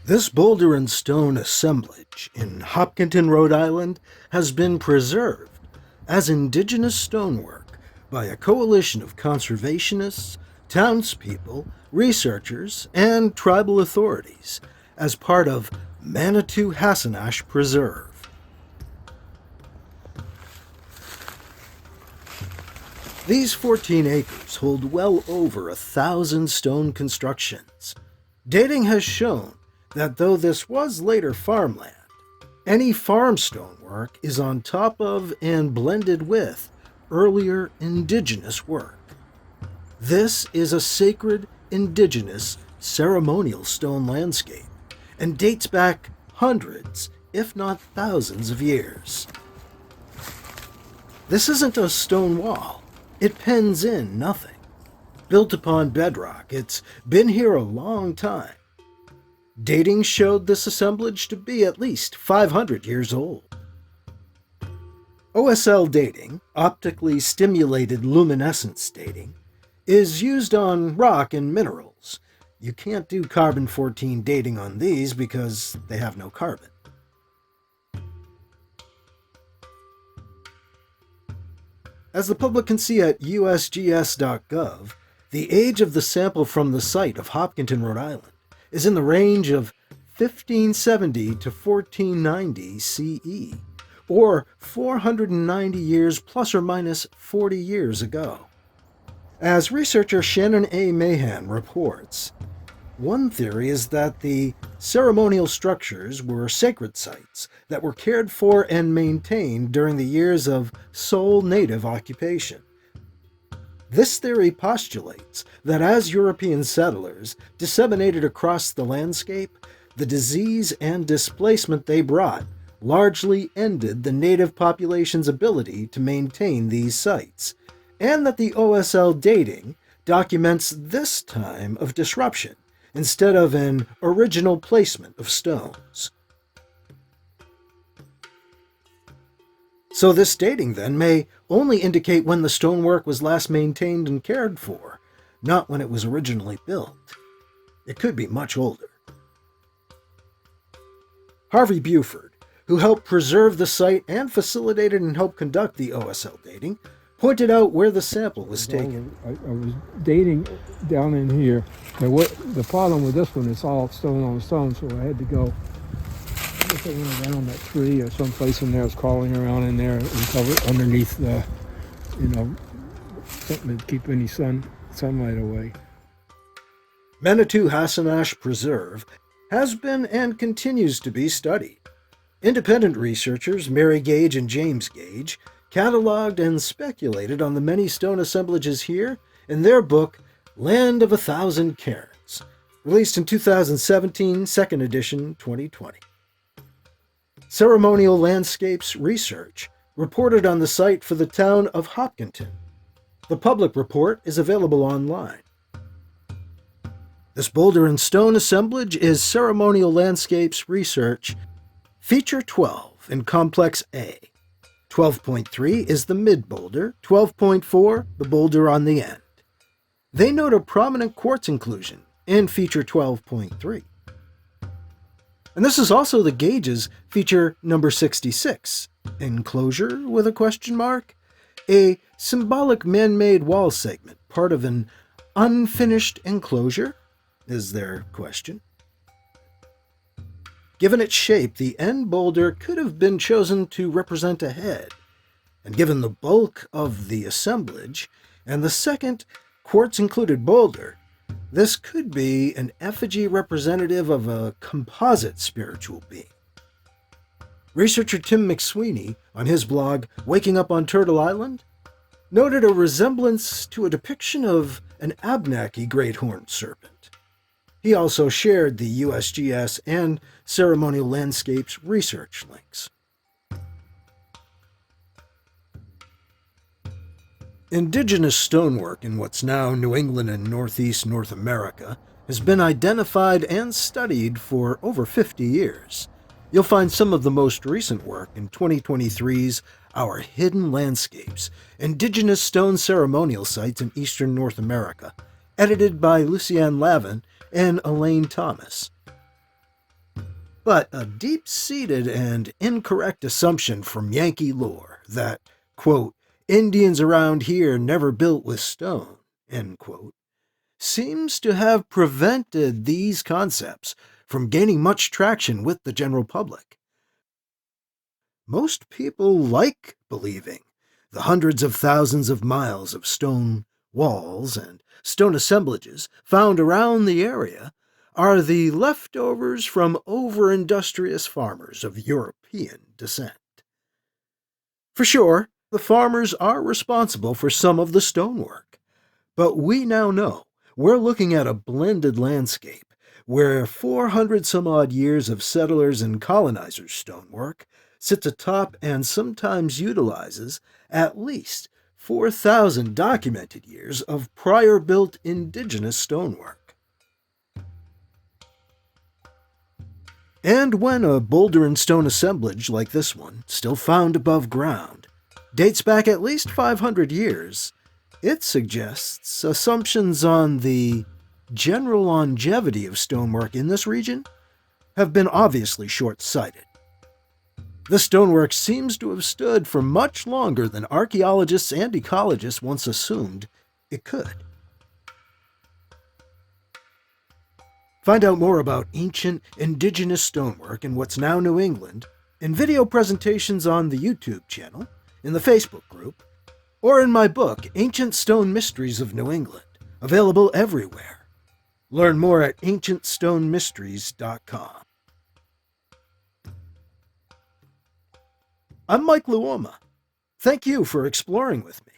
This boulder and stone assemblage in Hopkinton, Rhode Island, has been preserved as indigenous stonework by a coalition of conservationists, townspeople, researchers, and tribal authorities as part of Manitou Hassannash Preserve. These 14 acres hold well over 1,000 stone constructions. Dating has shown that though this was later farmland, any farm stonework is on top of and blended with earlier indigenous work. This is a sacred indigenous ceremonial stone landscape and dates back hundreds, if not thousands of years. This isn't a stone wall. It pens in nothing. Built upon bedrock, it's been here a long time. Dating showed this assemblage to be at least 500 years old. OSL dating, optically stimulated luminescence dating, is used on rock and minerals. You can't do carbon-14 dating on these because they have no carbon. As the public can see at usgs.gov, the age of the sample from the site of Hopkinton, Rhode Island, is in the range of 1570 to 1490 CE, or 490 years plus or minus 40 years ago. As researcher Shannon A. Mahan reports, one theory is that the ceremonial structures were sacred sites that were cared for and maintained during the years of sole native occupation. This theory postulates that as European settlers disseminated across the landscape, the disease and displacement they brought largely ended the native population's ability to maintain these sites, and that the OSL dating documents this time of disruption instead of an original placement of stones. So this dating, then, may only indicate when the stonework was last maintained and cared for, not when it was originally built. It could be much older. Harvey Buford, who helped preserve the site and facilitated and helped conduct the OSL dating, pointed out where the sample was taken. I was dating down in here. The problem with this one is all stone on stone, so I had to go. I guess I went around that tree or someplace in there. I was crawling around in there and covered underneath the, something to keep any sunlight away. Manitou Hassannash Preserve has been and continues to be studied. Independent researchers Mary Gage and James Gage cataloged and speculated on the many stone assemblages here in their book, Land of 1,000 Cairns, released in 2017, second edition, 2020. Ceremonial Landscapes Research reported on the site for the town of Hopkinton. The public report is available online. This boulder and stone assemblage is Ceremonial Landscapes Research, Feature 12 in Complex A. 12.3 is the mid-boulder, 12.4 the boulder on the end. They note a prominent quartz inclusion in Feature 12.3. And this is also the Gage's feature number 66, enclosure with a question mark, a symbolic man-made wall segment, part of an unfinished enclosure, is their question. Given its shape, the end boulder could have been chosen to represent a head, and given the bulk of the assemblage and the second quartz-included boulder, this could be an effigy representative of a composite spiritual being. Researcher Tim McSweeney, on his blog Waking Up on Turtle Island, noted a resemblance to a depiction of an Abenaki great horned serpent. He also shared the USGS and Ceremonial Landscapes research links. Indigenous stonework in what's now New England and Northeast North America has been identified and studied for over 50 years. You'll find some of the most recent work in 2023's Our Hidden Landscapes, Indigenous Stone Ceremonial Sites in Eastern North America, edited by Lucianne Lavin and Elaine Thomas. but a deep-seated and incorrect assumption from Yankee lore that, quote, Indians around here never built with stone, end quote, seems to have prevented these concepts from gaining much traction with the general public. Most people like believing the hundreds of thousands of miles of stone walls and stone assemblages found around the area are the leftovers from over-industrious farmers of European descent. For sure, the farmers are responsible for some of the stonework, but we now know we're looking at a blended landscape where 400 some odd years of settlers and colonizers' stonework sits atop and sometimes utilizes at least 4,000 documented years of prior built indigenous stonework. And when a boulder and stone assemblage like this one, still found above ground, dates back at least 500 years, it suggests assumptions on the general longevity of stonework in this region have been obviously short-sighted. The stonework seems to have stood for much longer than archaeologists and ecologists once assumed it could. Find out more about ancient indigenous stonework in what's now New England in video presentations on the YouTube channel, in the Facebook group, or in my book, Ancient Stone Mysteries of New England, available everywhere. Learn more at ancientstonemysteries.com. I'm Mike Luoma. Thank you for exploring with me.